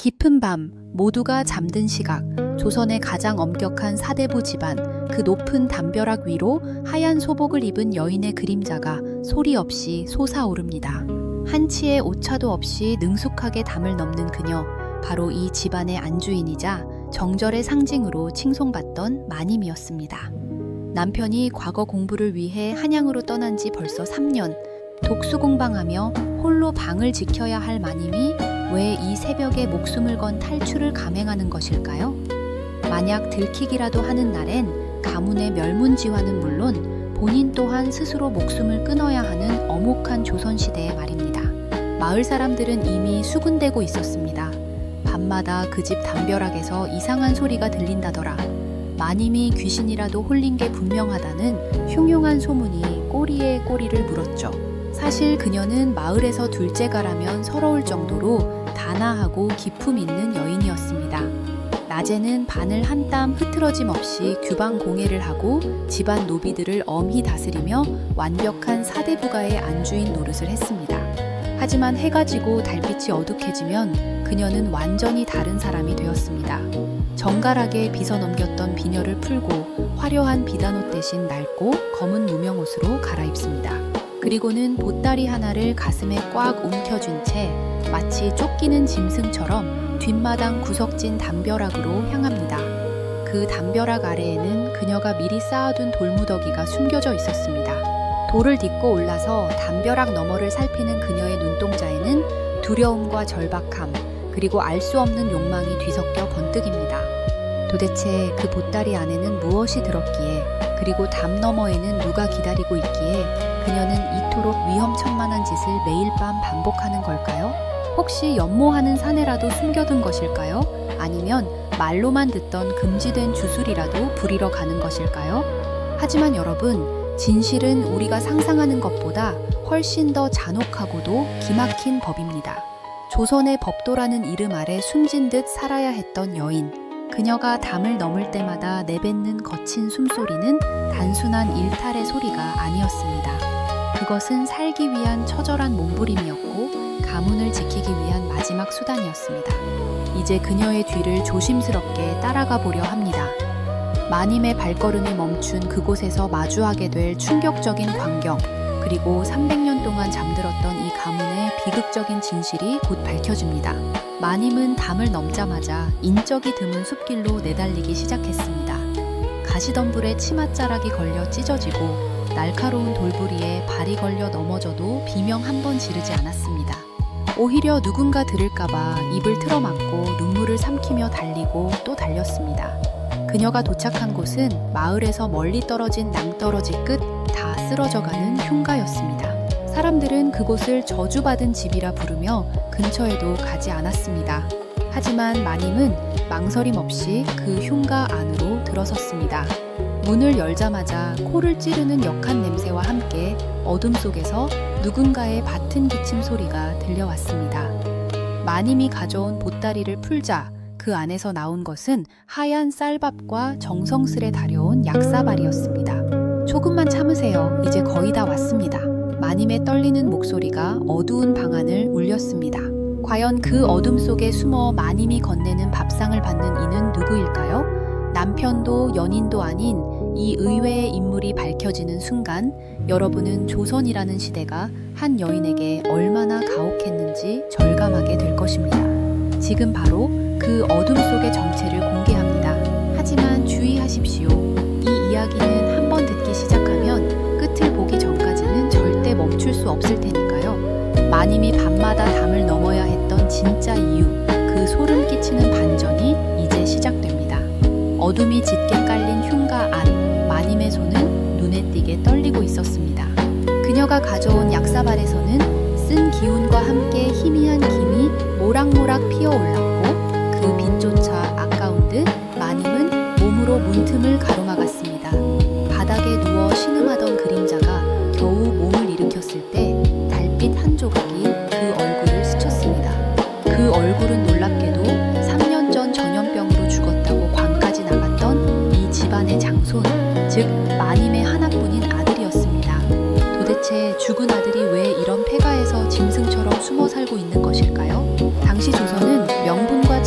깊은 밤, 모두가 잠든 시각, 조선의 가장 엄격한 사대부 집안, 그 높은 담벼락 위로 하얀 소복을 입은 여인의 그림자가 소리 없이 솟아오릅니다. 한치의 오차도 없이 능숙하게 담을 넘는 그녀, 바로 이 집안의 안주인이자 정절의 상징으로 칭송받던 마님이었습니다. 남편이 과거 공부를 위해 한양으로 떠난 지 벌써 3년, 독수공방하며 홀로 방을 지켜야 할 마님이 왜 이 새벽에 목숨을 건 탈출을 감행하는 것일까요? 만약 들키기라도 하는 날엔 가문의 멸문지화는 물론 본인 또한 스스로 목숨을 끊어야 하는 엄혹한 조선시대의 말입니다. 마을 사람들은 이미 수군대고 있었습니다. 밤마다 그 집 담벼락에서 이상한 소리가 들린다더라. 마님이 귀신이라도 홀린 게 분명하다는 흉흉한 소문이 꼬리에 꼬리를 물었죠. 사실 그녀는 마을에서 둘째가라면 서러울 정도로 단아하고 기품 있는 여인이었습니다. 낮에는 바늘 한 땀 흐트러짐 없이 규방 공예를 하고 집안 노비들을 엄히 다스리며 완벽한 사대부가의 안주인 노릇을 했습니다. 하지만 해가 지고 달빛이 어둑해지면 그녀는 완전히 다른 사람이 되었습니다. 정갈하게 빗어넘겼던 비녀를 풀고 화려한 비단옷 대신 낡고 검은 무명옷으로 갈아입습니다. 그리고는 보따리 하나를 가슴에 꽉 움켜쥔 채 마치 쫓기는 짐승처럼 뒷마당 구석진 담벼락으로 향합니다. 그 담벼락 아래에는 그녀가 미리 쌓아둔 돌무더기가 숨겨져 있었습니다. 돌을 딛고 올라서 담벼락 너머를 살피는 그녀의 눈동자에는 두려움과 절박함, 그리고 알 수 없는 욕망이 뒤섞여 번뜩입니다. 도대체 그 보따리 안에는 무엇이 들었기에, 그리고 담 너머에는 누가 기다리고 있기에 그녀는 이토록 위험천만한 짓을 매일 밤 반복하는 걸까요? 혹시 연모하는 사내라도 숨겨둔 것일까요? 아니면 말로만 듣던 금지된 주술이라도 부리러 가는 것일까요? 하지만 여러분, 진실은 우리가 상상하는 것보다 훨씬 더 잔혹하고도 기막힌 법입니다. 조선의 법도라는 이름 아래 숨진 듯 살아야 했던 여인. 그녀가 담을 넘을 때마다 내뱉는 거친 숨소리는 단순한 일탈의 소리가 아니었습니다. 그것은 살기 위한 처절한 몸부림이었고 가문을 지키기 위한 마지막 수단이었습니다. 이제 그녀의 뒤를 조심스럽게 따라가 보려 합니다. 마님의 발걸음이 멈춘 그곳에서 마주하게 될 충격적인 광경, 그리고 300년 동안 잠들었던 이 가문의 비극적인 진실이 곧 밝혀집니다. 마님은 담을 넘자마자 인적이 드문 숲길로 내달리기 시작했습니다. 가시덤불에 치맛자락이 걸려 찢어지고 날카로운 돌부리에 발이 걸려 넘어져도 비명 한 번 지르지 않았습니다. 오히려 누군가 들을까봐 입을 틀어막고 눈물을 삼키며 달리고 또 달렸습니다. 그녀가 도착한 곳은 마을에서 멀리 떨어진 낭떠러지 끝 다 쓰러져가는 흉가였습니다. 사람들은 그곳을 저주받은 집이라 부르며 근처에도 가지 않았습니다. 하지만 마님은 망설임 없이 그 흉가 안으로 들어섰습니다. 문을 열자마자 코를 찌르는 역한 냄새와 함께 어둠 속에서 누군가의 밭은 기침 소리가 들려왔습니다. 마님이 가져온 보따리를 풀자 그 안에서 나온 것은 하얀 쌀밥과 정성스레 다려온 약사발이었습니다. 조금만 참으세요. 이제 거의 다 왔습니다. 마님의 떨리는 목소리가 어두운 방 안을 울렸습니다. 과연 그 어둠 속에 숨어 마님이 건네는 밥상을 받는 이는 누구일까요? 남편도 연인도 아닌 이 의외의 인물이 밝혀지는 순간 여러분은 조선이라는 시대가 한 여인에게 얼마나 가혹했는지 절감하게 될 것입니다. 지금 바로 그 어둠 속의 정체를 공개합니다. 하지만 주의하십시오. 이 이야기는 한 번 듣기 시작하면 끝을 보기 전까지는 절대 멈출 수 없을 테니까요. 마님이 밤마다 담을 넘어야 했던 진짜 이유, 그 소름 끼치는 반전이 이제 시작됩니다. 어둠이 짙게 깔린 흉가 안, 마님의 손은 눈에 띄게 떨리고 있었습니다. 그녀가 가져온 약사발에서는 쓴 기운과 함께 희미한 김이 모락모락 피어올랐고 그 빛조차 아까운 듯 마님은 몸으로 문틈을 가로막았습니다. 바닥에 누워 신음하던 그림자가 겨우 몸을 일으켰을 때 달빛 한 조각이 그 얼굴을 스쳤습니다. 그 얼굴은 놀랍게도 3년 전 전염병으로 죽었다고 관까지 나갔던 이 집안의 장손, 즉 마님의 하나뿐인 아들이었습니다. 도대체 죽은 아들이 왜 이런 폐가에서 짐승처럼 숨어 살고 있는 것일까요? 당시 조선은 명분과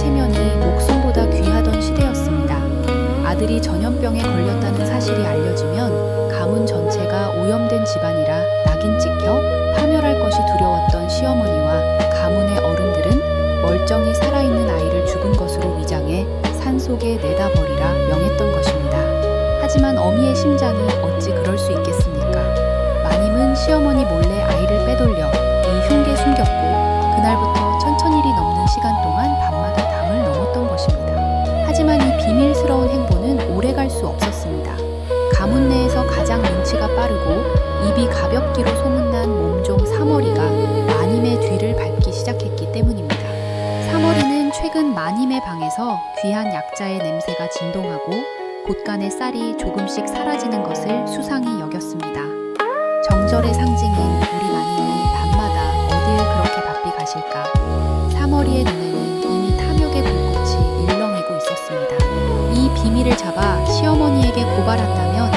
아들이 전염병에 걸렸다는 사실이 알려지면 가문 전체가 오염된 집안이라 낙인 찍혀 파멸할 것이 두려웠던 시어머니와 가문의 어른들은 멀쩡히 살아있는 아이를 죽은 것으로 위장해 산속에 내다 버리라 명했던 것입니다. 하지만 어미의 심장이 어찌 그럴 수 있겠습니까? 마님은 시어머니 몰래 아이를 빼돌려 이 흉계 숨겼고 그날부터 1000일이 넘는 시간 동안 밤마다 담을 넘었던 것입니다. 하지만 이 비밀스러운 행보는 오래갈 수 없었습니다. 가문 내에서 가장 눈치가 빠르고 입이 가볍기로 소문난 몸종 사머리가 마님의 뒤를 밟기 시작했기 때문입니다. 사머리는 최근 마님의 방에서 귀한 약자의 냄새가 진동하고 곳간의 쌀이 조금씩 사라지는 것을 수상히 여겼습니다. 정절의 상징인 우리 마님이 밤마다 어딜 그렇게 바삐 가실까? 사머리의 눈에는 이미 탐욕의 불꽃이 일렁이고 있었습니다. 이 비밀을 잡아 시어머니에게 고발한다면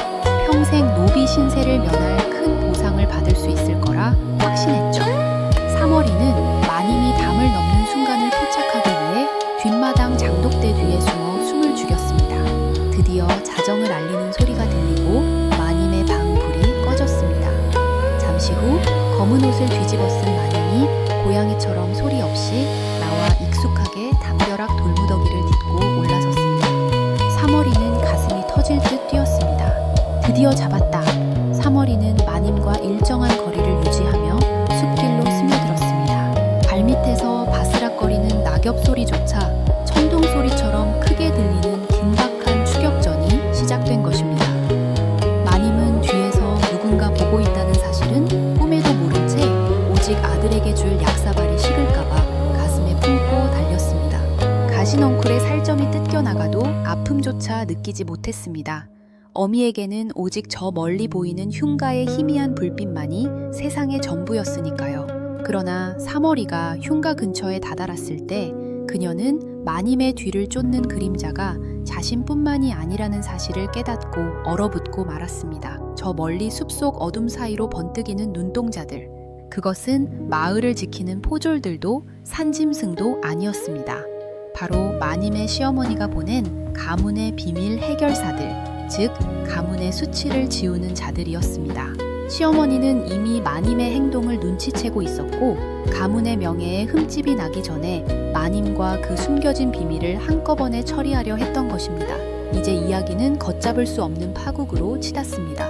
평생 노비 신세를 면할 큰 보상을 받을 수 있을 거라 확신했죠. 사머리는 마님이 담을 넘는 순간을 포착하기 위해 뒷마당 장독대 뒤에 숨어 숨을 죽였습니다. 드디어 자정을 알리는 소리가 들리고 마님의 방 불이 꺼졌습니다. 잠시 후 검은 옷을 뒤집어 쓴 마님이 고양이처럼 소리 없이 나와 익숙하게 담벼락 돌무더기를 딛고 올라섰습니다. 사머리는 가슴이 터질 듯 뛰었습니다. 드디어 잡았다. 사머리는 마님과 일정한 거리를 유지하며 숲길로 스며들었습니다. 발밑에서 바스락거리는 낙엽 소리조차 천둥 소리처럼 크게 들리는 긴박한 추격전이 시작된 것입니다. 마님은 뒤에서 누군가 보고 있다는 사실은 꿈에도 모른 채 오직 아들에게 줄 약사발이 식을까봐 가슴에 품고 달렸습니다. 가시넝쿨에 살점이 뜯겨나가도 아픔조차 느끼지 못했습니다. 어미에게는 오직 저 멀리 보이는 흉가의 희미한 불빛만이 세상의 전부였으니까요. 그러나 사머리가 흉가 근처에 다다랐을 때 그녀는 마님의 뒤를 쫓는 그림자가 자신뿐만이 아니라는 사실을 깨닫고 얼어붙고 말았습니다. 저 멀리 숲속 어둠 사이로 번뜩이는 눈동자들. 그것은 마을을 지키는 포졸들도 산짐승도 아니었습니다. 바로 마님의 시어머니가 보낸 가문의 비밀 해결사들, 즉 가문의 수치를 지우는 자들이었습니다. 시어머니는 이미 마님의 행동을 눈치채고 있었고 가문의 명예에 흠집이 나기 전에 마님과 그 숨겨진 비밀을 한꺼번에 처리하려 했던 것입니다. 이제 이야기는 걷잡을 수 없는 파국으로 치닫습니다.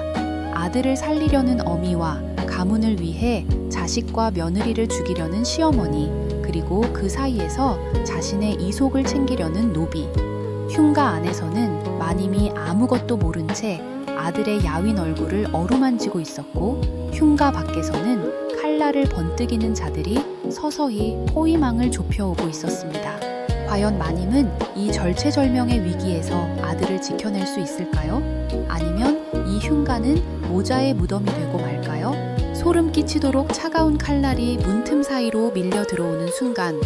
아들을 살리려는 어미와 가문을 위해 자식과 며느리를 죽이려는 시어머니, 그리고 그 사이에서 자신의 이속을 챙기려는 노비. 흉가 안에서는 마님이 아무것도 모른 채 아들의 야윈 얼굴을 어루만지고 있었고 흉가 밖에서는 칼날을 번뜩이는 자들이 서서히 포위망을 좁혀오고 있었습니다. 과연 마님은 이 절체절명의 위기에서 아들을 지켜낼 수 있을까요? 아니면 이 흉가는 모자의 무덤이 되고 말까요? 소름 끼치도록 차가운 칼날이 문틈 사이로 밀려 들어오는 순간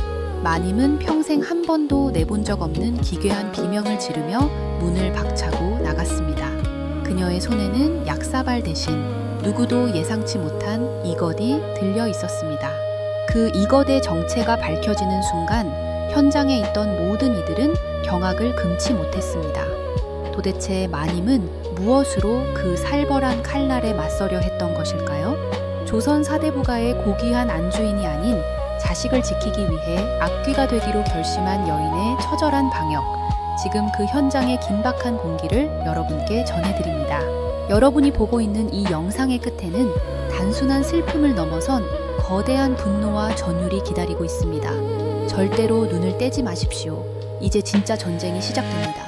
마님은 평생 한 번도 내본 적 없는 기괴한 비명을 지르며 문을 박차고 나갔습니다. 그녀의 손에는 약사발 대신 누구도 예상치 못한 이것이 들려 있었습니다. 그 이것의 정체가 밝혀지는 순간 현장에 있던 모든 이들은 경악을 금치 못했습니다. 도대체 마님은 무엇으로 그 살벌한 칼날에 맞서려 했던 것일까요? 조선 사대부가의 고귀한 안주인이 아닌 자식을 지키기 위해 악귀가 되기로 결심한 여인의 처절한 방역. 지금 그 현장의 긴박한 공기를 여러분께 전해드립니다. 여러분이 보고 있는 이 영상의 끝에는 단순한 슬픔을 넘어선 거대한 분노와 전율이 기다리고 있습니다. 절대로 눈을 떼지 마십시오. 이제 진짜 전쟁이 시작됩니다.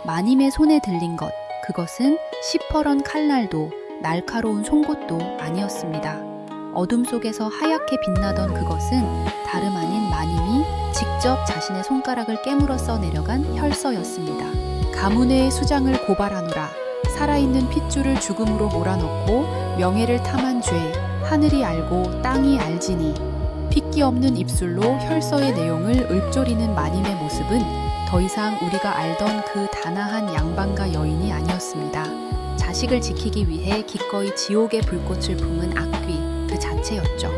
마님의 손에 들린 것, 그것은 시퍼런 칼날도 날카로운 송곳도 아니었습니다. 어둠 속에서 하얗게 빛나던 그것은 다름 아닌 마님이 직접 자신의 손가락을 깨물어 써내려간 혈서였습니다. 가문의 수장을 고발하노라. 살아있는 핏줄을 죽음으로 몰아넣고 명예를 탐한 죄, 하늘이 알고 땅이 알지니. 핏기 없는 입술로 혈서의 내용을 읊조리는 마님의 모습은 더 이상 우리가 알던 그 단아한 양반가 여인이 아니었습니다. 자식을 지키기 위해 기꺼이 지옥의 불꽃을 품은 악귀 그 자체였죠.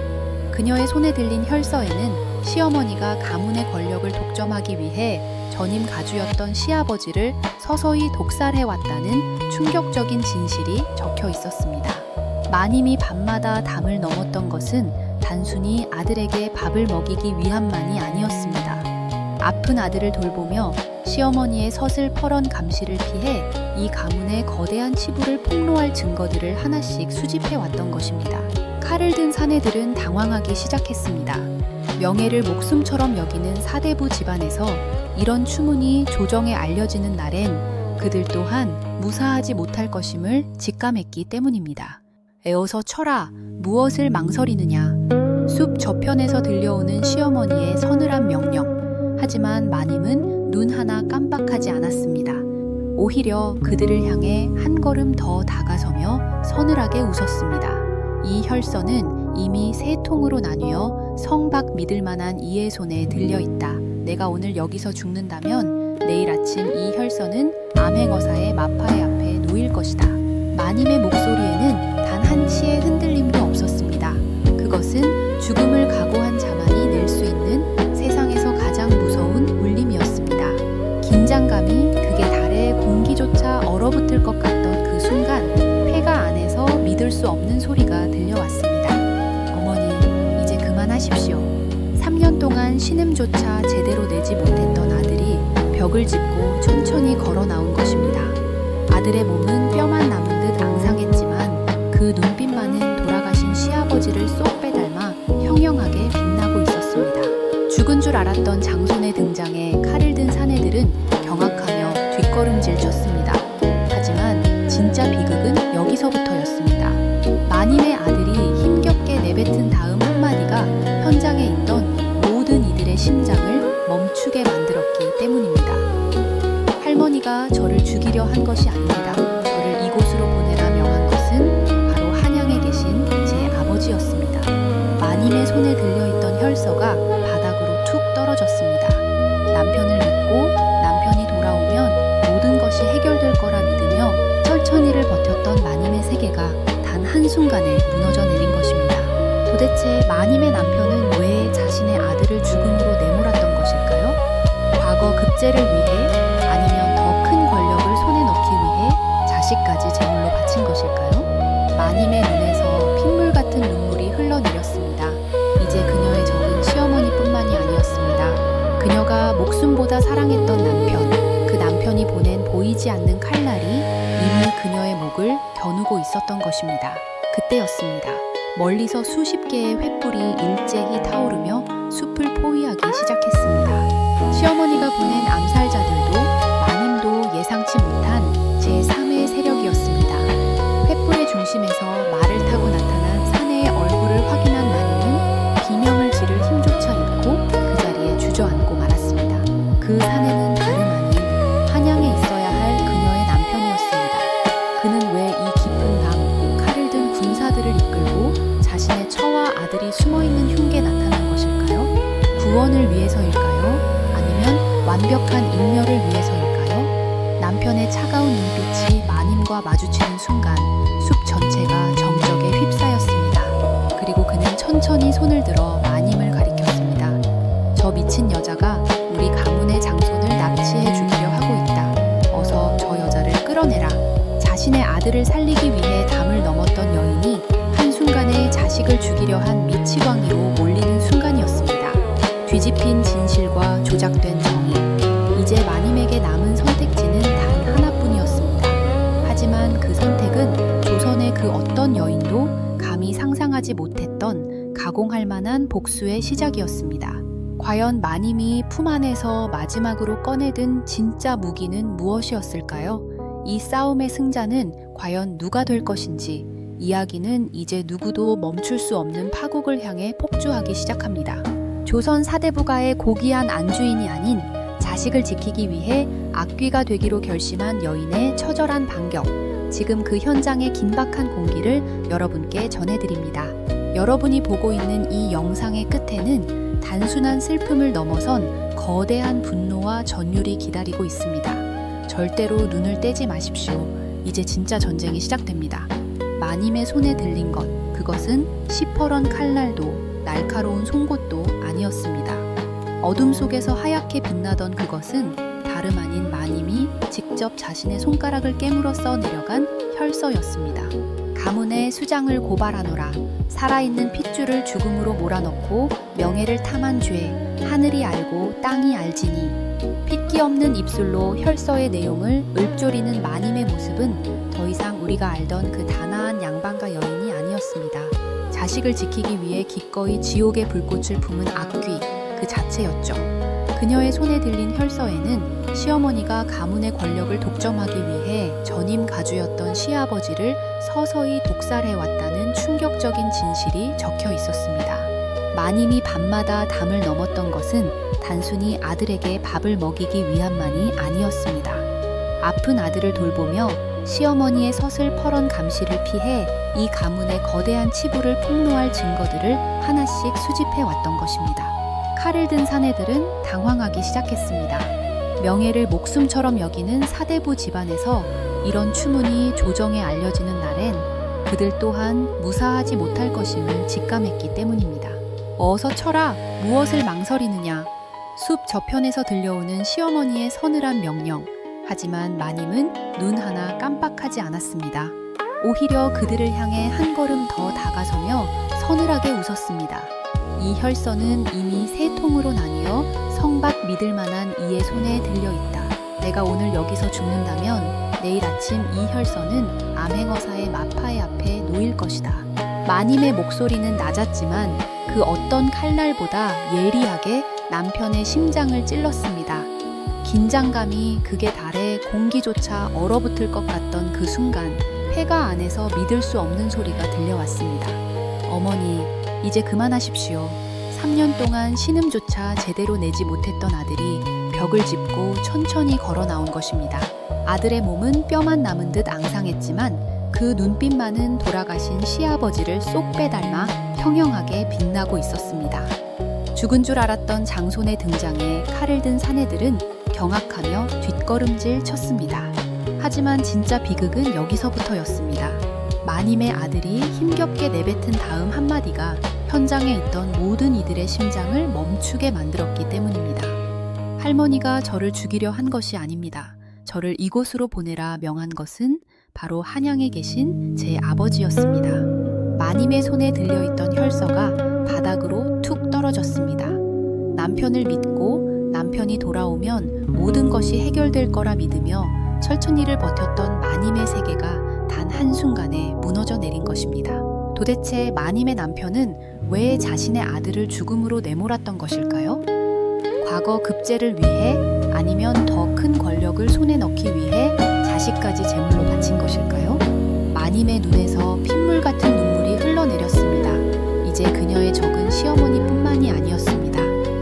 그녀의 손에 들린 혈서에는 시어머니가 가문의 권력을 독점하기 위해 전임 가주였던 시아버지를 서서히 독살해왔다는 충격적인 진실이 적혀 있었습니다. 마님이 밤마다 담을 넘었던 것은 단순히 아들에게 밥을 먹이기 위함만이 아니었습니다. 아픈 아들을 돌보며 시어머니의 서슬퍼런 감시를 피해 이 가문의 거대한 치부를 폭로할 증거들을 하나씩 수집해왔던 것입니다. 칼을 든 사내들은 당황하기 시작했습니다. 명예를 목숨처럼 여기는 사대부 집안에서 이런 추문이 조정에 알려지는 날엔 그들 또한 무사하지 못할 것임을 직감했기 때문입니다. 에어서 쳐라, 무엇을 망설이느냐. 숲 저편에서 들려오는 시어머니의 서늘한 명령. 하지만 마님은 눈 하나 깜빡하지 않았습니다. 오히려 그들을 향해 한 걸음 더 다가서며 서늘하게 웃었습니다. 이 혈서는 이미 세 통으로 나뉘어 성박 믿을 만한 이의 손에 들려있다. 내가 오늘 여기서 죽는다면 내일 아침 이 혈서는 암행어사의 마파의 앞에 놓일 것이다. 마님의 목소리에는 단 한치의 흔들림도 없었습니다. 그것은 죽음을 각오한 자만이 낼 수 있는 세상에서 가장 무서운 울림이었습니다. 긴장감이 극에 달해 공기조차 얼어붙을 것 같던 그 순간 폐가 안에서 믿을 수 없는 소리가 들려왔습니다. 어머니, 이제 그만하십시오. 3년 동안 신음조차 제대로 내지 못했던 아들이 벽을 짚고 천천히 걸어 나온 것입니다. 아들의 몸은 뼈만 남은 듯 앙상했지만 그 눈빛만은 돌아가신 시아버지를 쏙 빼닮아 형형하게 빛나고 있었습니다. 죽은 줄 알았던 장손의 등장에 칼을 든 사내들은 경악하며 뒷걸음질 쳤습니다. 하지만 진짜 비극은 여기서부터였습니다. 마님의 아들이 힘겹게 내뱉은 다음 한마디가 현장에 있던 모든 이들의 심장을 멈추게 만들었기 때문입니다. 할머니가 저를 죽이려 한 것이 아닙니다. 저를 이곳으로 보내라 명한 것은 바로 한양에 계신 제 아버지였습니다. 마님의 손에 들려있던 혈서가 바닥으로 툭 떨어졌습니다. 남편을 믿고 남편이 돌아오면 모든 것이 해결될 거라 믿으며 철천히를 버텼던 마님의 세계가 단 한순간에 무너져 내린 것입니다. 도대체 마님의 남편은 왜 자신의 아들을 죽음으로 내몰았던 것일까요? 과거 급제를 위해 아니면 더 큰 권력을 손에 넣기 위해 자식까지 제물로 바친 것일까요? 마님의 눈에서 핏물 같은 눈물이 흘러내렸습니다. 이제 그녀의 적은 시어머니뿐만이 아니었습니다. 그녀가 목숨보다 사랑했던 남편, 그 남편이 보낸 보이지 않는 칼날이 이미 그녀의 목을 겨누고 있었던 것입니다. 그때였습니다. 멀리서 수십 개의 횃불이 일제히 타오르며 숲을 포위하기 시작했습니다. 시어머니가 보낸 암살자들도 마님도 예상치 못한 제3의 세력이었습니다. 횃불의 중심에서 말을 타고 나타난 사내의 얼굴을 확인한 마님은 비명을 지를 힘조차 잃고 그 자리에 주저앉고 말았습니다. 그 사내는 다름 아닌 한양에 있어야 할 그녀의 남편이었습니다. 그는 왜 이 깊은 밤 칼을 든 군사들을 이끌고 자신의 처와 아들이 숨어있는 흉계에 나타난 것일까요? 구원을 위해서일까요? 아니면 완벽한 인멸을 위해서일까요? 남편의 차가운 눈빛이 마님과 마주치는 순간 숲 전체가 정적에 휩싸였습니다. 그리고 그는 천천히 손을 들어 마님을 가리켰습니다. 저 미친 여자가 우리 가문의 장손을 납치해 죽이려 하고 있다. 어서 저 여자를 끌어내라. 자신의 아들을 살리기 위해 담을 넘었던 여인이 한순간에 자식을 죽이려 한 미치광이로 몰리는 순간이었습니다. 뒤집힌 진실과 조작된 정의. 이제 마님에게 남은 선택지는 단 하나뿐이었습니다. 하지만 그 선택은 조선의 그 어떤 여인도 감히 상상하지 못했던 가공할 만한 복수의 시작이었습니다. 과연 마님이 품 안에서 마지막으로 꺼내든 진짜 무기는 무엇이었을까요? 이 싸움의 승자는 과연 누가 될 것인지 이야기는 이제 누구도 멈출 수 없는 파국을 향해 폭주하기 시작합니다. 조선 사대부가의 고귀한 안주인이 아닌 자식을 지키기 위해 악귀가 되기로 결심한 여인의 처절한 반격. 지금 그 현장의 긴박한 공기를 여러분께 전해드립니다. 여러분이 보고 있는 이 영상의 끝에는 단순한 슬픔을 넘어선 거대한 분노와 전율이 기다리고 있습니다. 절대로 눈을 떼지 마십시오. 이제 진짜 전쟁이 시작됩니다. 마님의 손에 들린 것, 그것은 시퍼런 칼날도 날카로운 송곳도 아니었습니다. 어둠 속에서 하얗게 빛나던 그것은 다름 아닌 마님이 직접 자신의 손가락을 깨물어 써 내려간 혈서였습니다. 가문의 수장을 고발하노라. 살아있는 핏줄을 죽음으로 몰아넣고 명예를 탐한 죄, 하늘이 알고 땅이 알지니. 핏기 없는 입술로 혈서의 내용을 읊조리는 마님의 모습은 더 이상 우리가 알던 그 단아한 양반가 여인이 아니었습니다. 자식을 지키기 위해 기꺼이 지옥의 불꽃을 품은 악귀 그 자체였죠. 그녀의 손에 들린 혈서에는 시어머니가 가문의 권력을 독점하기 위해 전임 가주였던 시아버지를 서서히 독살해왔다는 충격적인 진실이 적혀 있었습니다. 마님이 밤마다 담을 넘었던 것은 단순히 아들에게 밥을 먹이기 위함만이 아니었습니다. 아픈 아들을 돌보며 시어머니의 서슬퍼런 감시를 피해 이 가문의 거대한 치부를 폭로할 증거들을 하나씩 수집해 왔던 것입니다. 칼을 든 사내들은 당황하기 시작했습니다. 명예를 목숨처럼 여기는 사대부 집안에서 이런 추문이 조정에 알려지는 날엔 그들 또한 무사하지 못할 것임을 직감했기 때문입니다. 어서 쳐라! 무엇을 망설이느냐! 숲 저편에서 들려오는 시어머니의 서늘한 명령. 하지만 마님은 눈 하나 깜빡하지 않았습니다. 오히려 그들을 향해 한 걸음 더 다가서며 서늘하게 웃었습니다. 이 혈서는 이미 세 통으로 나뉘어 성박 믿을 만한 이의 손에 들려있다. 내가 오늘 여기서 죽는다면 내일 아침 이 혈서는 암행어사의 마파의 앞에 놓일 것이다. 마님의 목소리는 낮았지만 그 어떤 칼날보다 예리하게 남편의 심장을 찔렀습니다. 긴장감이 극에 달해 공기조차 얼어붙을 것 같던 그 순간 폐가 안에서 믿을 수 없는 소리가 들려왔습니다. 어머니, 이제 그만하십시오. 3년 동안 신음조차 제대로 내지 못했던 아들이 벽을 짚고 천천히 걸어 나온 것입니다. 아들의 몸은 뼈만 남은 듯 앙상했지만 그 눈빛만은 돌아가신 시아버지를 쏙 빼닮아 형형하게 빛나고 있었습니다. 죽은 줄 알았던 장손의 등장에 칼을 든 사내들은 경악하며 뒷걸음질 쳤습니다. 하지만 진짜 비극은 여기서부터였습니다. 마님의 아들이 힘겹게 내뱉은 다음 한마디가 현장에 있던 모든 이들의 심장을 멈추게 만들었기 때문입니다. 할머니가 저를 죽이려 한 것이 아닙니다. 저를 이곳으로 보내라 명한 것은 바로 한양에 계신 제 아버지였습니다. 마님의 손에 들려있던 혈서가 바닥으로 툭 떨어졌습니다. 남편을 믿고 남편이 돌아오면 모든 것이 해결될 거라 믿으며 철천히를 버텼던 마님의 세계가 단 한순간에 무너져 내린 것입니다. 도대체 마님의 남편은 왜 자신의 아들을 죽음으로 내몰았던 것일까요? 과거 급제를 위해 아니면 더 큰 권력을 손에 넣기 위해 자식까지 제물로 바친 것일까요? 마님의 눈에서 핏물 같은 눈물이 흘러내렸습니다. 이제 그녀의 적은 시어머니뿐만이 아니었습니다.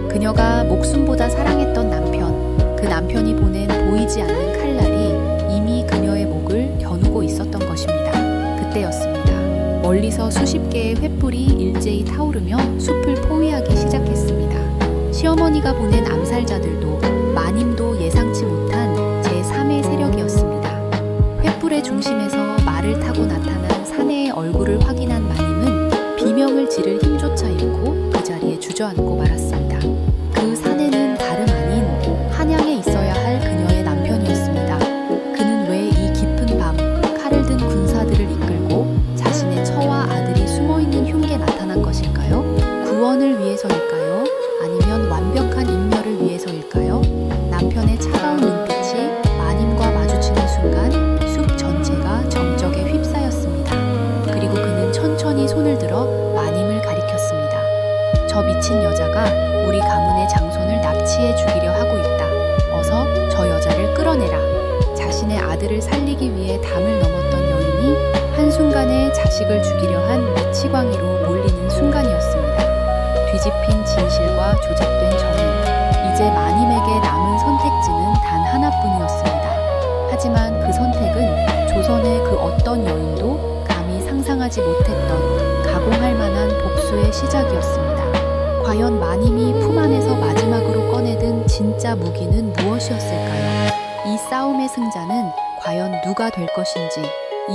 그녀가 목숨보다 사랑했던 남편, 그 남편이 보낸 보이지 않는 칼날이 이미 그녀의 목을 겨누고 있었던 것입니다. 그때였습니다. 멀리서 수십 개의 횃불이 일제히 타오르며 숲을 포위하기 시작했습니다. 시어머니가 보낸 암살자들도 마님도 예상치 못한 제3의 세력이었습니다. 횃불의 중심에서 말을 타고 나타난 사내의 얼굴을 확인한 마님은 비명을 지를 힘조차 잃고 그 자리에 주저앉고 말았습니다. 그 사내는 다름 아닌 한양에 있어야 할 그녀의 남편이었습니다. 그는 왜 이 깊은 밤 칼을 든 군사들을 이끌고 자신의 처와 아들이 숨어있는 흉계에 나타난 것일까요? 구원을 위해서일까요? 아니면 완벽한 인멸을 위해서일까요? 남편의 차가운 눈빛이 마님과 마주치는 순간 숲 전체가 정적에 휩싸였습니다. 그리고 그는 천천히 손을 들어 마님을 가리켰습니다. 저 미친 여자가 우리 가문의 장손을 납치해 죽이려 하고 있다. 어서 저 여자를 끌어내라. 자신의 아들을 살리기 위해 담을 넘었던 여인이 한순간에 자식을 죽이려 한 미치광이로 몰리는 순간이었습니다. 뒤집힌 진실과 조작된 전일, 이제 마님에게 남은 선택지는 단 하나뿐이었습니다. 하지만 그 선택은 조선의 그 어떤 여인도 감히 상상하지 못했던 가공할 만한 복수의 시작이었습니다. 과연 마님이 품 안에서 마지막으로 꺼내든 진짜 무기는 무엇이었을까요? 이 싸움의 승자는 과연 누가 될 것인지,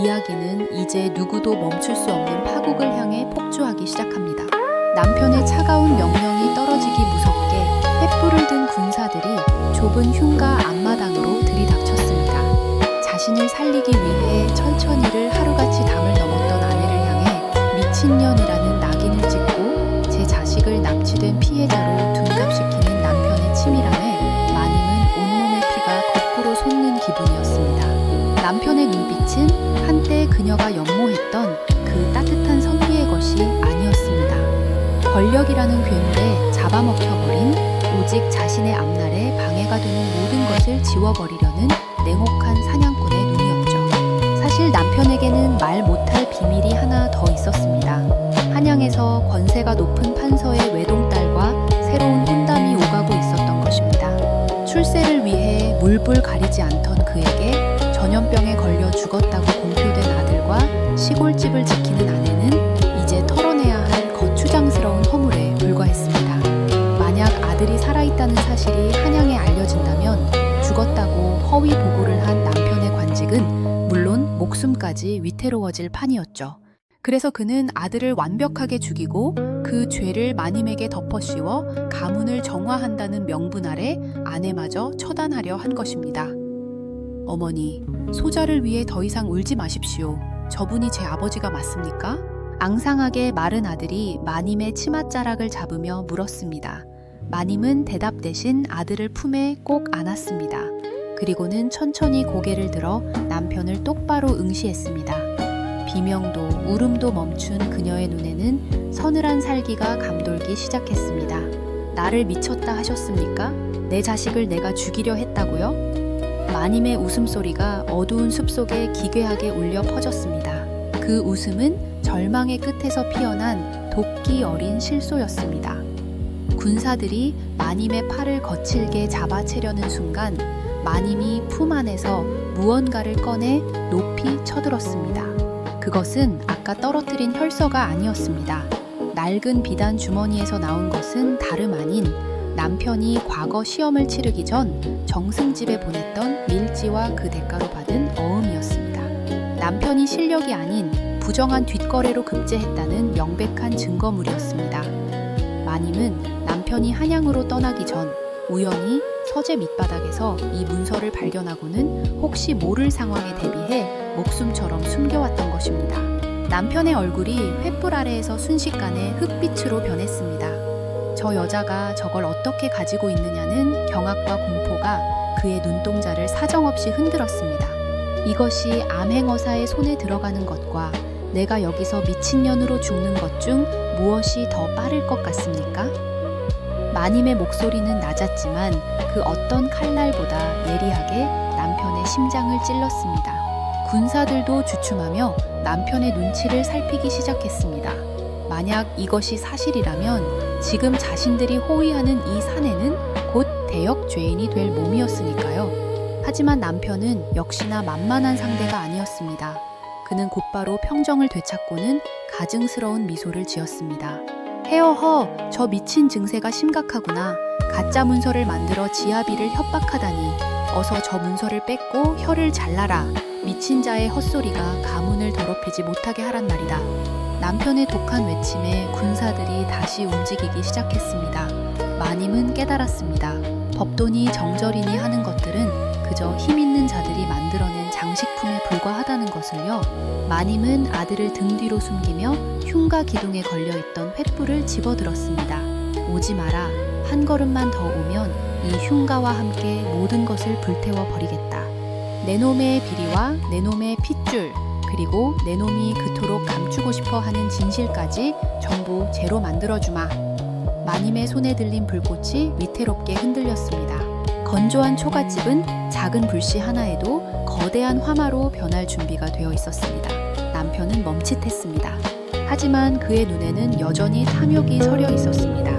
이야기는 이제 누구도 멈출 수 없는 파국을 향해 폭주하기 시작합니다. 남편의 차가운 명령이 떨어지기 무섭게 횃불을 든 군사들이 좁은 흉가 앞마당으로 들이닥쳤습니다. 자신을 살리기 위해 천천히를 하루같이 담을 넘었던 아내를 향해 미친년이라는 낙인을 찍고 제 자식을 납치된 피해자로 둔갑시키는 남편의 치밀함에 마님은 온몸의 피가 거꾸로 솟는 기분이었습니다. 남편의 눈빛은 한때 그녀가 연모했던 그 따뜻한 선비의 것이 아니었습니다. 권력이라는 궤물에 잡아먹혀버린 오직 자신의 앞날에 방해가 되는 모든 것을 지워버리려는 냉혹한 사냥꾼의 눈이었죠. 사실 남편에게는 말 못할 비밀이 하나 더 있었습니다. 한양에서 권세가 높은 판서의 외동딸과 새로운 혼담이 오가고 있었던 것입니다. 출세를 위해 물불 가리지 않던 그에게 전염병에 걸려 죽었다고 공표된 아들과 시골집을 지키는 아내는 이제 털어내야 할 거추장스러운 허물에 불과했습니다. 만약 아들이 살아있다는 사실이 한양에 알려진다면 죽었다고 허위 보고를 한 남편의 관직은 물론 목숨까지 위태로워질 판이었죠. 그래서 그는 아들을 완벽하게 죽이고 그 죄를 마님에게 덮어씌워 가문을 정화한다는 명분 아래 아내마저 처단하려 한 것입니다. 어머니, 소자를 위해 더 이상 울지 마십시오. 저분이 제 아버지가 맞습니까? 앙상하게 마른 아들이 마님의 치맛자락을 잡으며 물었습니다. 마님은 대답 대신 아들을 품에 꼭 안았습니다. 그리고는 천천히 고개를 들어 남편을 똑바로 응시했습니다. 비명도 울음도 멈춘 그녀의 눈에는 서늘한 살기가 감돌기 시작했습니다. 나를 미쳤다 하셨습니까? 내 자식을 내가 죽이려 했다고요? 마님의 웃음소리가 어두운 숲속에 기괴하게 울려 퍼졌습니다. 그 웃음은 절망의 끝에서 피어난 도끼 어린 실소였습니다. 군사들이 마님의 팔을 거칠게 잡아채려는 순간 마님이 품 안에서 무언가를 꺼내 높이 쳐들었습니다. 그것은 아까 떨어뜨린 혈서가 아니었습니다. 낡은 비단 주머니에서 나온 것은 다름 아닌 남편이 과거 시험을 치르기 전 정승집에 보냈던 밀지와 그 대가로 받은 어음이었습니다. 남편이 실력이 아닌 부정한 뒷거래로 급제했다는 명백한 증거물이었습니다. 마님은 남편이 한양으로 떠나기 전 우연히 서재 밑바닥에서 이 문서를 발견하고는 혹시 모를 상황에 대비해 목숨처럼 숨겨왔던 것입니다. 남편의 얼굴이 횃불 아래에서 순식간에 흑빛으로 변했습니다. 저 여자가 저걸 어떻게 가지고 있느냐는 경악과 공포가 그의 눈동자를 사정없이 흔들었습니다. 이것이 암행어사의 손에 들어가는 것과 내가 여기서 미친년으로 죽는 것 중 무엇이 더 빠를 것 같습니까? 마님의 목소리는 낮았지만 그 어떤 칼날보다 예리하게 남편의 심장을 찔렀습니다. 군사들도 주춤하며 남편의 눈치를 살피기 시작했습니다. 만약 이것이 사실이라면 지금 자신들이 호위하는 이 사내는 곧 대역 죄인이 될 몸이었으니까요. 하지만 남편은 역시나 만만한 상대가 아니었습니다. 그는 곧바로 평정을 되찾고는 가증스러운 미소를 지었습니다. 헤어허, 저 미친 증세가 심각하구나. 가짜 문서를 만들어 지아비를 협박하다니. 어서 저 문서를 뺏고 혀를 잘라라. 미친 자의 헛소리가 가문을 더럽히지 못하게 하란 말이다. 남편의 독한 외침에 군사들이 다시 움직이기 시작했습니다. 마님은 깨달았습니다. 법도니 정절이니 하는 것들은 그저 힘 있는 자들이 만들어낸 장식품에 불과하다는 것을요. 마님은 아들을 등 뒤로 숨기며 흉가 기둥에 걸려있던 횃불을 집어들었습니다. 오지 마라. 한 걸음만 더 오면 이 흉가와 함께 모든 것을 불태워 버리겠다. 내 놈의 비리와 내 놈의 핏줄, 그리고 내 놈이 그토록 감추고 싶어 하는 진실까지 전부 제로 만들어주마. 마님의 손에 들린 불꽃이 위태롭게 흔들렸습니다. 건조한 초가집은 작은 불씨 하나에도 거대한 화마로 변할 준비가 되어 있었습니다. 남편은 멈칫했습니다. 하지만 그의 눈에는 여전히 탐욕이 서려 있었습니다.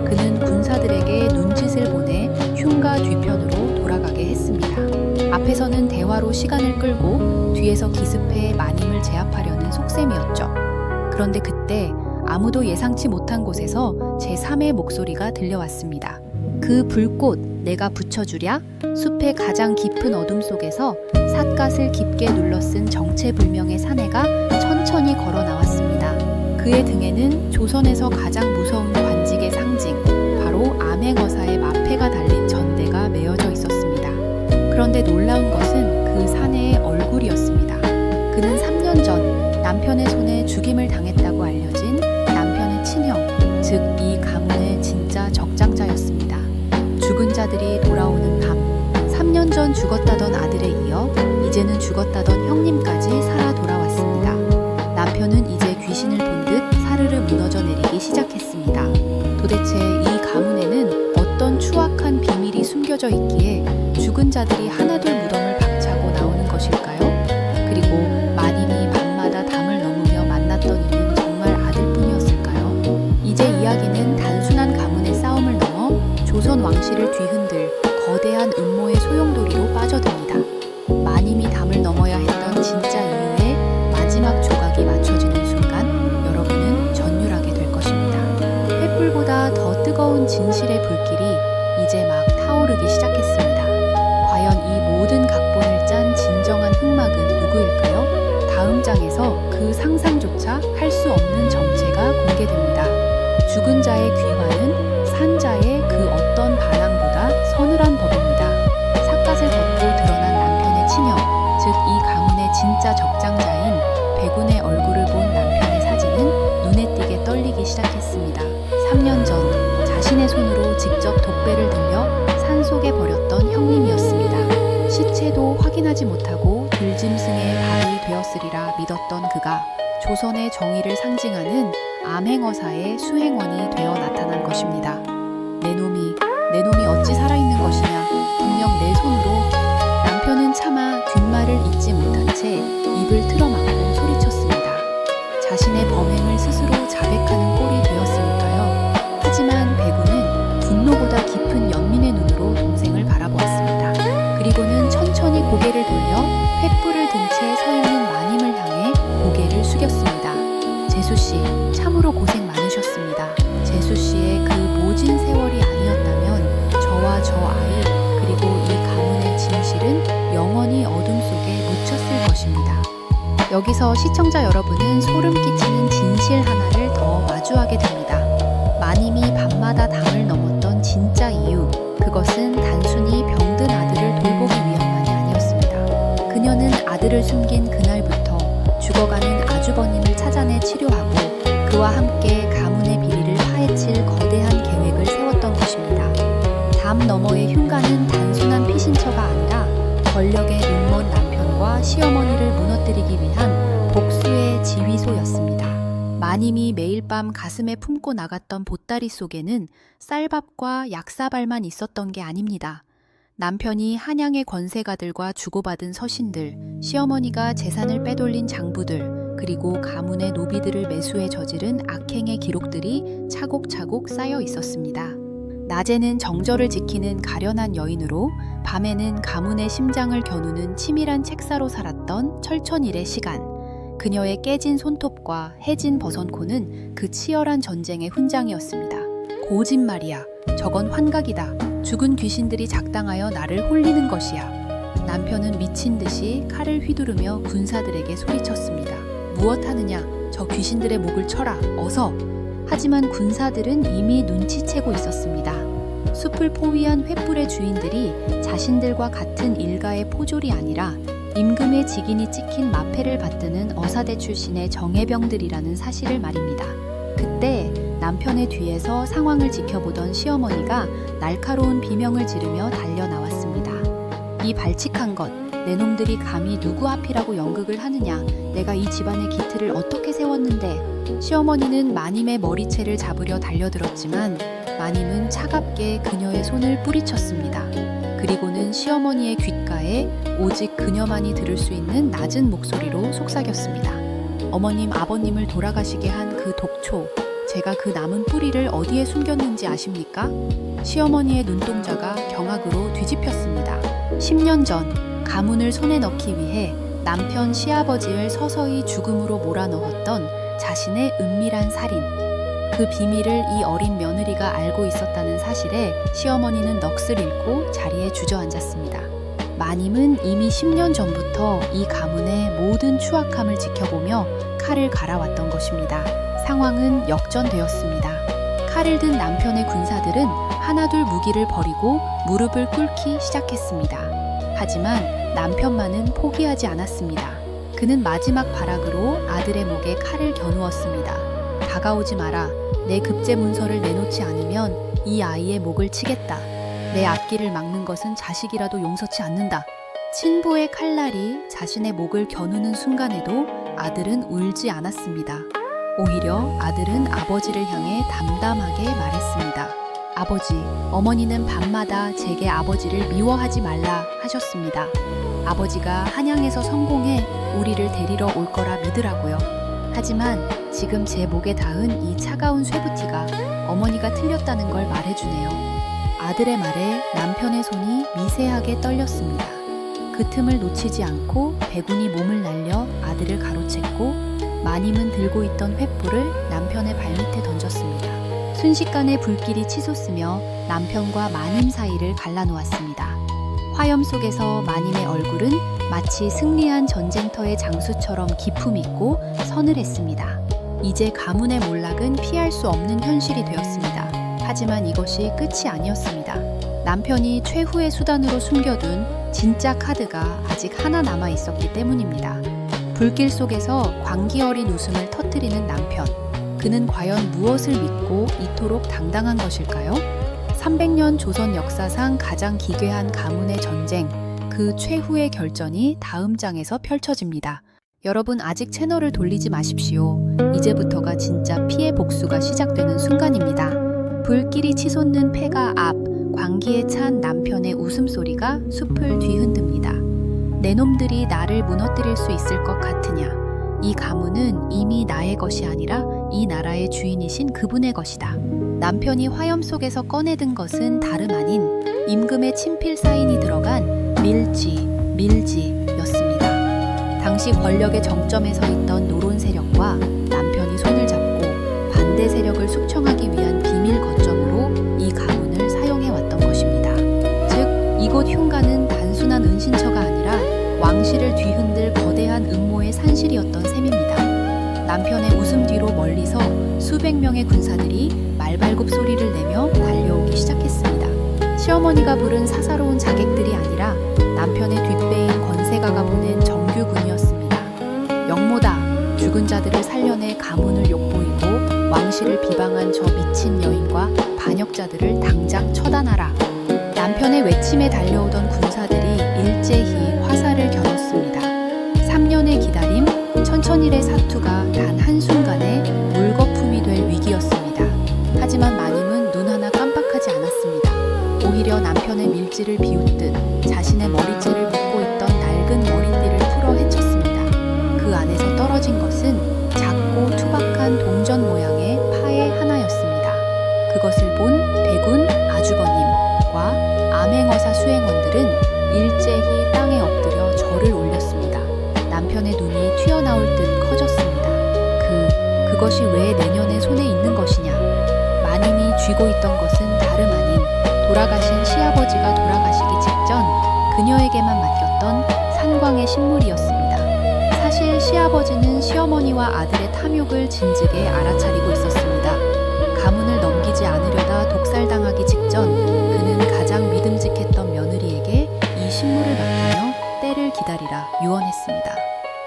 그는 군사들에게 눈짓을 보내 흉가 뒤편으로 돌아가게 했습니다. 앞에서는 대화로 시간을 끌고 뒤에서 기습해 마님을 제압하려는 속셈이었죠. 그런데 그때 아무도 예상치 못한 곳에서 제3의 목소리가 들려왔습니다. 그 불꽃 내가 붙여주랴? 숲의 가장 깊은 어둠 속에서 삿갓을 깊게 눌러쓴 정체불명의 사내가 천천히 걸어 나왔습니다. 그의 등에는 조선에서 가장 무서운 관직의 상징, 바로 암의 암행어사의 마패가 달린 전대가 메어져 있었습니다. 그런데 놀라운 것은 그 사내의 얼굴이었습니다. 그는 3년 전 남편의 손에 죽임을 당했다고 알려진 남편의 친형, 즉 이 가문의 진짜 적장자였습니다. 죽은 자들이 돌아오는 밤, 3년 전 죽었다던 아들에 이어 이제는 죽었다던 형님까지 살아 돌아왔습니다. 남편은 이제 귀신을 본 듯 사르르 무너져 내리기 시작했습니다. 도대체 이 가문에는 어떤 추악한 비밀이 숨겨져 있기에 죽은 자들이 하나둘 무덤을 박차고 나오는 것일까요? 그리고 마님이 밤마다 담을 넘으며 만났던 이는 정말 아들뿐이었을까요? 이제 이야기는 단순한 가문의 싸움을 넘어 조선 왕실을 뒤흔들 거대한 음모의 소용돌이로 빠져듭니다. 마님이 담을 넘어야 했던 진짜 이유의 마지막 조각이 맞춰지는 순간 여러분은 전율하게 될 것입니다. 횃불보다 더 뜨거운 진실의 불길이 이제 막 타오르기 시작했습니다. 과연 이 모든 각본을 짠 진정한 흑막은 누구일까요? 다음 장에서 그 상상조차 할 수 없는 정체가 공개됩니다. 죽은 자의 귀환은 산자의 그 어떤 반항보다 서늘한 법입니다. 삿갓을 걷고 드러난 남편의 친형, 즉 이 가문의 진짜 적장자인 백운의 얼굴을 본 남편의 사진은 눈에 띄게 떨리기 시작했습니다. 3년 전 자신의 손으로 직접 독배를 들려 산속에 버렸던 형님이었습니다. 시체도 확인하지 못하고 들짐승의 밥이 되었으리라 믿었던 그가 조선의 정의를 상징하는 암행어사의 수행원이 되어 나타난 것입니다. 내 놈이 어찌 살아있는 것이냐, 분명 내 손으로. 남편은 차마 뒷말을 잇지 못한 채 입을 틀어막고 소리쳤습니다. 자신의 범행을 스스로 자백하는 꼴이 되었으니까요. 하지만 백운은 분노보다 깊은 연민의 눈으로 동생을 바라보았습니다. 그리고는 천천히 고개를 돌려 횃불을 든 채 서 있는 마님을 향해 고개를 숙였습니다. 재수씨, 참으로 고생 많으셨습니다. 재수씨의 그 모진 세월이 아니었다면 저와 저 아이, 그리고 이 가문의 진실은 영원히 어둠 속에 묻혔을 것입니다. 여기서 시청자 여러분은 소름 끼치는 진실 하나를 더 마주하게 됩니다. 마님이 밤마다 담을 넘었던 진짜 이유, 그것은 단순히 병든 아들을 돌보기 위함만이 아니었습니다. 그녀는 아들을 숨긴 그날부터 죽어가는 아주버님을 찾아내 치료하고 그와 함께 가문의 비리를 파헤칠 거대한 계획을 세웠던 것입니다. 담 너머의 흉가는 단순한 피신처가 아니라 권력의 눈먼 남편과 시어머니를 무너뜨리기 위한 복수의 지휘소였습니다. 마님이 매일 밤 가슴에 품고 나갔던 보따리 속에는 쌀밥과 약사발만 있었던 게 아닙니다. 남편이 한양의 권세가들과 주고받은 서신들, 시어머니가 재산을 빼돌린 장부들, 그리고 가문의 노비들을 매수해 저지른 악행의 기록들이 차곡차곡 쌓여 있었습니다. 낮에는 정절을 지키는 가련한 여인으로, 밤에는 가문의 심장을 겨누는 치밀한 책사로 살았던 철천일의 시간. 그녀의 깨진 손톱과 해진 버선코는 그 치열한 전쟁의 훈장이었습니다. 거짓말이야. 저건 환각이다. 죽은 귀신들이 작당하여 나를 홀리는 것이야. 남편은 미친 듯이 칼을 휘두르며 군사들에게 소리쳤습니다. 무엇하느냐? 저 귀신들의 목을 쳐라. 어서! 하지만 군사들은 이미 눈치채고 있었습니다. 숲을 포위한 횃불의 주인들이 자신들과 같은 일가의 포졸이 아니라 임금의 직인이 찍힌 마패를 받드는 어사대 출신의 정예병들이라는 사실을 말입니다. 그때 남편의 뒤에서 상황을 지켜보던 시어머니가 날카로운 비명을 지르며 달려나왔습니다. 이 발칙한 것, 내 놈들이 감히 누구 앞이라고 연극을 하느냐, 내가 이 집안의 기틀을 어떻게 세웠는데. 시어머니는 마님의 머리채를 잡으려 달려들었지만 마님은 차갑게 그녀의 손을 뿌리쳤습니다. 그리고는 시어머니의 귓가에 오직 그녀만이 들을 수 있는 낮은 목소리로 속삭였습니다. 어머님, 아버님을 돌아가시게 한 그 독초, 제가 그 남은 뿌리를 어디에 숨겼는지 아십니까? 시어머니의 눈동자가 경악으로 뒤집혔습니다. 10년 전 가문을 손에 넣기 위해 남편 시아버지를 서서히 죽음으로 몰아넣었던 자신의 은밀한 살인. 그 비밀을 이 어린 며느리가 알고 있었다는 사실에 시어머니는 넋을 잃고 자리에 주저앉았습니다. 마님은 이미 10년 전부터 이 가문의 모든 추악함을 지켜보며 칼을 갈아왔던 것입니다. 상황은 역전되었습니다. 칼을 든 남편의 군사들은 하나둘 무기를 버리고 무릎을 꿇기 시작했습니다. 하지만 남편만은 포기하지 않았습니다. 그는 마지막 발악으로 아들의 목에 칼을 겨누었습니다. 다가오지 마라. 내 급제 문서를 내놓지 않으면 이 아이의 목을 치겠다. 내 앞길을 막는 것은 자식이라도 용서치 않는다. 친부의 칼날이 자신의 목을 겨누는 순간에도 아들은 울지 않았습니다. 오히려 아들은 아버지를 향해 담담하게 말했습니다. 아버지, 어머니는 밤마다 제게 아버지를 미워하지 말라 하셨습니다. 아버지가 한양에서 성공해 우리를 데리러 올 거라 믿으라고요. 하지만 지금 제 목에 닿은 이 차가운 쇠붙이가 어머니가 틀렸다는 걸 말해주네요. 아들의 말에 남편의 손이 미세하게 떨렸습니다. 그 틈을 놓치지 않고 배군이 몸을 날려 아들을 가로챘고 마님은 들고 있던 횃불을 남편의 발밑에 던졌습니다. 순식간에 불길이 치솟으며 남편과 마님 사이를 갈라놓았습니다. 화염 속에서 마님의 얼굴은 마치 승리한 전쟁터의 장수처럼 기품 있고 서늘했습니다. 이제 가문의 몰락은 피할 수 없는 현실이 되었습니다. 하지만 이것이 끝이 아니었습니다. 남편이 최후의 수단으로 숨겨둔 진짜 카드가 아직 하나 남아 있었기 때문입니다. 불길 속에서 광기 어린 웃음을 터뜨리는 남편. 그는 과연 무엇을 믿고 이토록 당당한 것일까요? 300년 조선 역사상 가장 기괴한 가문의 전쟁, 그 최후의 결전이 다음 장에서 펼쳐집니다. 여러분 아직 채널을 돌리지 마십시오. 이제부터가 진짜 피해 복수가 시작되는 순간입니다. 불길이 치솟는 폐가 앞, 광기에 찬 남편의 웃음소리가 숲을 뒤흔듭니다. 내 놈들이 나를 무너뜨릴 수 있을 것 같으냐? 이 가문은 이미 나의 것이 아니라 이 나라의 주인이신 그분의 것이다. 남편이 화염 속에서 꺼내든 것은 다름 아닌 임금의 친필 사인이 들어간 밀지였습니다. 당시 권력의 정점에 서 있던 노론 세력과 남편이 손을 잡고 반대 세력을 숙청하기 위한 비밀 거점으로 이 가문을 사용해왔던 것입니다. 즉, 이곳 흉가는 단순한 은신처가 아니라 왕실을 뒤흔들 거대한 음모의 산실이었던 셈입니다. 남편의 웃음 뒤로 멀리서 수백 명의 군사들이 말발굽 소리를 내며 달려오기 시작했습니다. 시어머니가 부른 사사로운 자객들이 아니라 남편의 뒷배인 권세가가 보낸 정규군이었습니다. 영모다! 죽은 자들을 살려내 가문을 욕보이고 왕실을 비방한 저 미친 여인과 반역자들을 당장 처단하라. 남편의 외침에 달려오던 군사들이 일제히 화살을 겨눴습니다. 3년의 기다림, 천천일의 사투가 단 한순간에 물거품이 될 위기였습니다. 하지만 마님은 눈 하나 깜빡하지 않았습니다. 오히려 남편의 밀지를 비웃듯 자신의 머리채를 묶고 있던 낡은 머리띠를 풀어 헤쳤습니다. 그 안에서 떨어진 것은 작고 투박한 동전 모양의 파의 하나였습니다. 그것을 본 배군 아주버님과 암행어사 수행원들은 일제히 땅에 엎드려 절을 올렸습니다. 남편의 눈이 튀어나올 듯 커졌습니다. 그것이 왜 내년에 손에 있는 것이냐? 마님이 쥐고 있던 것은 다름 아닌 돌아가신 시아버지가 돌아가시기 직전 그녀에게만 맡겼던 산광의 신물이었습니다. 사실 시아버지는 시어머니와 아들의 탐욕을 진즉에 알아차리고 있었습니다. 가문을 넘기지 않으려다 독살당하기 직전 그는 가장 믿음직했던 며느리에게 이 신물을 맡기며 때를 기다리라 유언했습니다.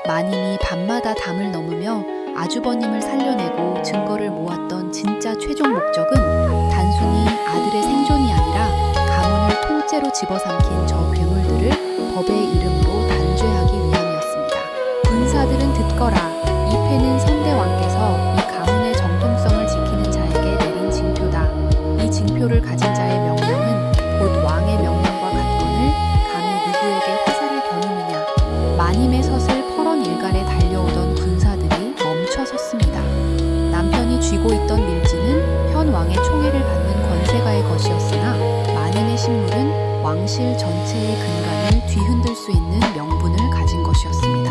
마님이 밤마다 담을 넘으며 아주버님을 살려내고 증거를 모았던 진짜 최종 목적은 단순히 아들의 생존이 아니라 가문을 통째로 집어삼킨 저 괴물들을 법의 이름으로 단죄하기 위함이었습니다. 군사들은 듣거라. 이 패는 선대왕께서 이 가문의 정통성을 지키는 자에게 내린 징표다. 이 징표를 가진 자의 명령은 곧 왕의 명령과 같거늘 감히 누구에게 화살을 겨누느냐. 마님의 섯을 퍼런 일갈에 달려오던 군사들이 멈춰섰습니다. 남편이 쥐고 있던 밀지는 현 왕의 총애를 받는 권세가의 것이었으나 마님의 신물은 왕실 전체의 근간을 뒤흔들 수 있는 명분을 가진 것이었습니다.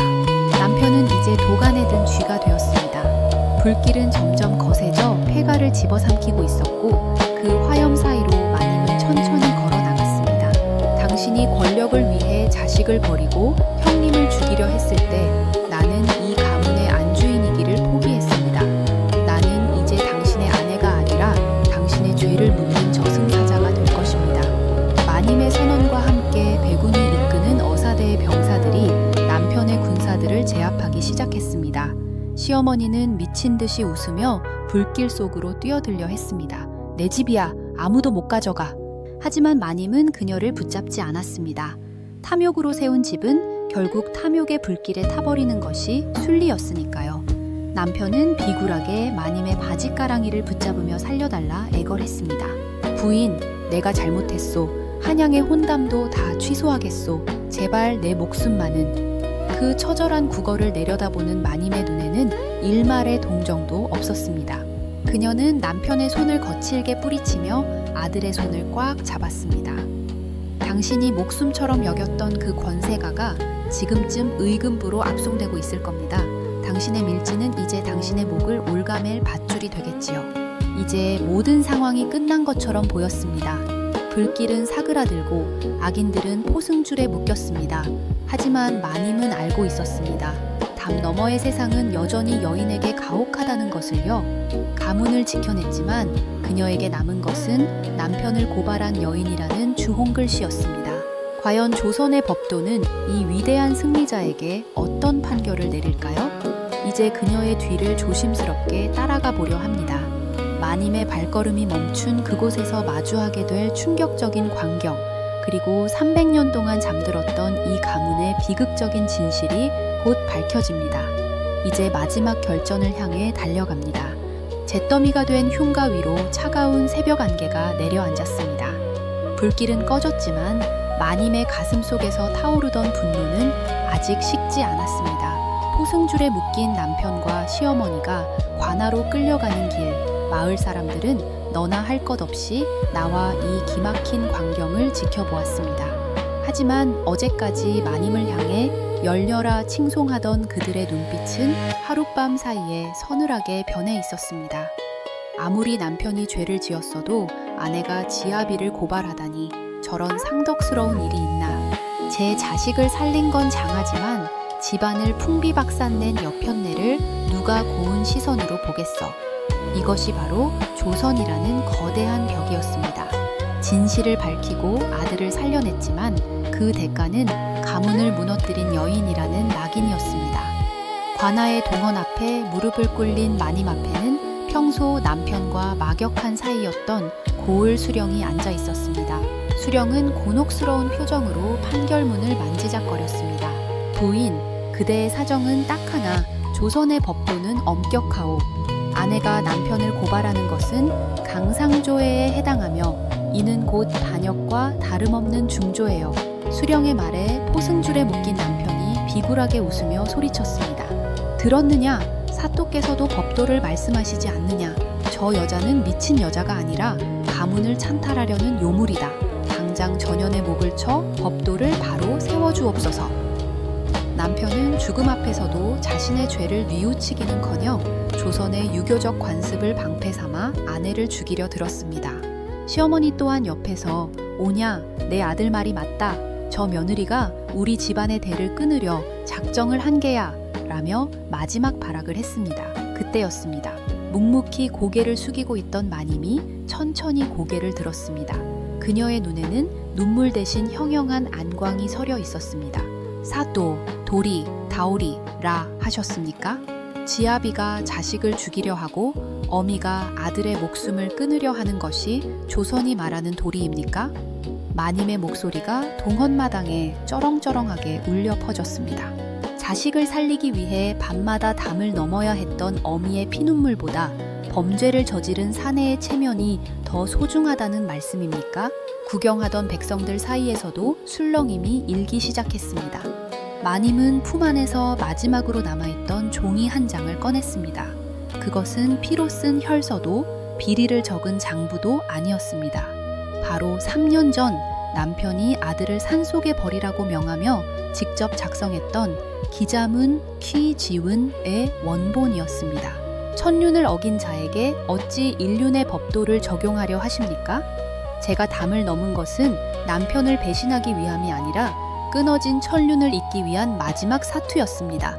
남편은 이제 도간에 든 쥐가 되었습니다. 불길은 점점 거세져 폐가를 집어삼키고 있었고 그 화염 사이로 마님은 천천히 걸어 나갔습니다. 당신이 권력을 위해 자식을 버리고 형님을 죽이려 했을 때 나는 이 가문의 안주인이기를 포기했습니다. 나는 이제 당신의 아내가 아니라 당신의 죄를 묻는 저승사자가 시어머니는 미친 듯이 웃으며 불길 속으로 뛰어들려 했습니다. 내 집이야. 아무도 못 가져가. 하지만 마님은 그녀를 붙잡지 않았습니다. 탐욕으로 세운 집은 결국 탐욕의 불길에 타버리는 것이 순리였으니까요. 남편은 비굴하게 마님의 바지가랑이를 붙잡으며 살려달라 애걸했습니다. 부인, 내가 잘못했소. 한양의 혼담도 다 취소하겠소. 제발 내 목숨만은. 그 처절한 국어를 내려다보는 마님의 눈에는 일말의 동정도 없었습니다. 그녀는 남편의 손을 거칠게 뿌리치며 아들의 손을 꽉 잡았습니다. 당신이 목숨처럼 여겼던 그 권세가가 지금쯤 의금부로 압송되고 있을 겁니다. 당신의 밀지는 이제 당신의 목을 올가맬 밧줄이 되겠지요. 이제 모든 상황이 끝난 것처럼 보였습니다. 불길은 사그라들고 악인들은 포승줄에 묶였습니다. 하지만 마님은 알고 있었습니다. 담 너머의 세상은 여전히 여인에게 가혹하다는 것을요. 가문을 지켜냈지만 그녀에게 남은 것은 남편을 고발한 여인이라는 주홍글씨였습니다. 과연 조선의 법도는 이 위대한 승리자에게 어떤 판결을 내릴까요? 이제 그녀의 뒤를 조심스럽게 따라가 보려 합니다. 마님의 발걸음이 멈춘 그곳에서 마주하게 될 충격적인 광경, 그리고 300년 동안 잠들었던 이 가문의 비극적인 진실이 곧 밝혀집니다. 이제 마지막 결전을 향해 달려갑니다. 잿더미가 된 흉가 위로 차가운 새벽 안개가 내려앉았습니다. 불길은 꺼졌지만 마님의 가슴 속에서 타오르던 분노는 아직 식지 않았습니다. 포승줄에 묶인 남편과 시어머니가 관하로 끌려가는 길, 마을 사람들은 너나 할 것 없이 나와 이 기막힌 광경을 지켜보았습니다. 하지만 어제까지 마님을 향해 열렬하 칭송하던 그들의 눈빛은 하룻밤 사이에 서늘하게 변해 있었습니다. 아무리 남편이 죄를 지었어도 아내가 지아비를 고발하다니 저런 상덕스러운 일이 있나. 제 자식을 살린 건 장하지만 집안을 풍비박산낸 여편네를 누가 고운 시선으로 보겠어. 이것이 바로 조선이라는 거대한 벽이었습니다. 진실을 밝히고 아들을 살려냈지만 그 대가는 가문을 무너뜨린 여인이라는 낙인이었습니다. 관아의 동원 앞에 무릎을 꿇린 마님 앞에는 평소 남편과 막역한 사이였던 고을 수령이 앉아 있었습니다. 수령은 곤혹스러운 표정으로 판결문을 만지작거렸습니다. 부인, 그대의 사정은 딱 하나, 조선의 법도는 엄격하오. 아내가 남편을 고발하는 것은 강상조회에 해당하며 이는 곧 반역과 다름없는 중조예요. 수령의 말에 포승줄에 묶인 남편이 비굴하게 웃으며 소리쳤습니다. 들었느냐? 사또께서도 법도를 말씀하시지 않느냐? 저 여자는 미친 여자가 아니라 가문을 찬탈하려는 요물이다. 당장 전연의 목을 쳐 법도를 바로 세워주옵소서. 남편은 죽음 앞에서도 자신의 죄를 뉘우치기는커녕 조선의 유교적 관습을 방패 삼아 아내를 죽이려 들었습니다. 시어머니 또한 옆에서 오냐, 내 아들 말이 맞다. 저 며느리가 우리 집안의 대를 끊으려 작정을 한 게야 라며 마지막 발악을 했습니다. 그때였습니다. 묵묵히 고개를 숙이고 있던 마님이 천천히 고개를 들었습니다. 그녀의 눈에는 눈물 대신 형형한 안광이 서려 있었습니다. 사또, 도리, 다오리, 라 하셨습니까? 지아비가 자식을 죽이려 하고 어미가 아들의 목숨을 끊으려 하는 것이 조선이 말하는 도리입니까? 마님의 목소리가 동헌마당에 쩌렁쩌렁하게 울려 퍼졌습니다. 자식을 살리기 위해 밤마다 담을 넘어야 했던 어미의 피눈물보다 범죄를 저지른 사내의 체면이 더 소중하다는 말씀입니까? 구경하던 백성들 사이에서도 술렁임이 일기 시작했습니다. 마님은 품 안에서 마지막으로 남아있던 종이 한 장을 꺼냈습니다. 그것은 피로 쓴 혈서도 비리를 적은 장부도 아니었습니다. 바로 3년 전 남편이 아들을 산속에 버리라고 명하며 직접 작성했던 기자문 퀴지운의 원본이었습니다. 천륜을 어긴 자에게 어찌 인륜의 법도를 적용하려 하십니까? 제가 담을 넘은 것은 남편을 배신하기 위함이 아니라 끊어진 천륜을 잇기 위한 마지막 사투였습니다.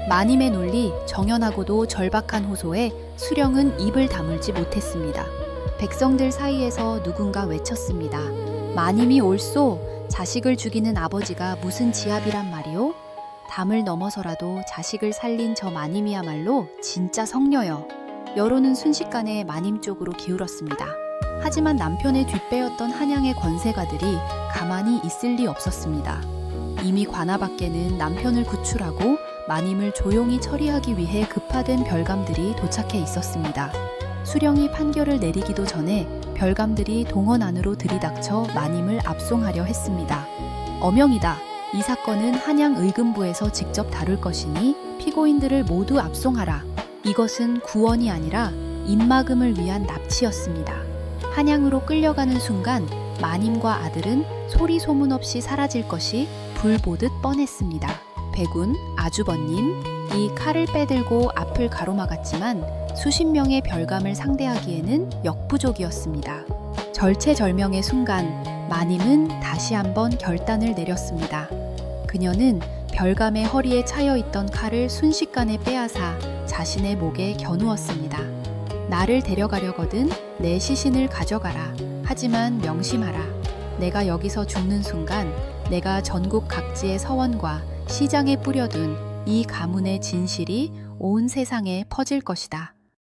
마님의 논리, 정연하고도 절박한 호소에 수령은 입을 다물지 못했습니다. 백성들 사이에서 누군가 외쳤습니다. 마님이 옳소. 자식을 죽이는 아버지가 무슨 지압이란 말이오? 담을 넘어서라도 자식을 살린 저 마님이야말로 진짜 성녀여. 여론은 순식간에 마님 쪽으로 기울었습니다. 하지만 남편의 뒷배였던 한양의 권세가들이 가만히 있을 리 없었습니다. 이미 관아 밖에는 남편을 구출하고 마님을 조용히 처리하기 위해 급파된 별감들이 도착해 있었습니다. 수령이 판결을 내리기도 전에 별감들이 동원 안으로 들이닥쳐 마님을 압송하려 했습니다. 어명이다. 이 사건은 한양 의금부에서 직접 다룰 것이니 피고인들을 모두 압송하라. 이것은 구원이 아니라 입막음을 위한 납치였습니다. 한양으로 끌려가는 순간 마님과 아들은 소리 소문 없이 사라질 것이 불보듯 뻔했습니다. 백운, 아주버님, 이 칼을 빼들고 앞을 가로막았지만 수십 명의 별감을 상대하기에는 역부족이었습니다. 절체절명의 순간 마님은 다시 한번 결단을 내렸습니다. 그녀는 별감의 허리에 차여있던 칼을 순식간에 빼앗아 자신의 목에 겨누었습니다. 나를 데려가려거든 내 시신을 가져가라. 하지만 명심하라. 내가 여기서 죽는 순간 내가 전국 각지의 서원과 시장에 뿌려둔 이 가문의 진실이 온 세상에 퍼질 것이다.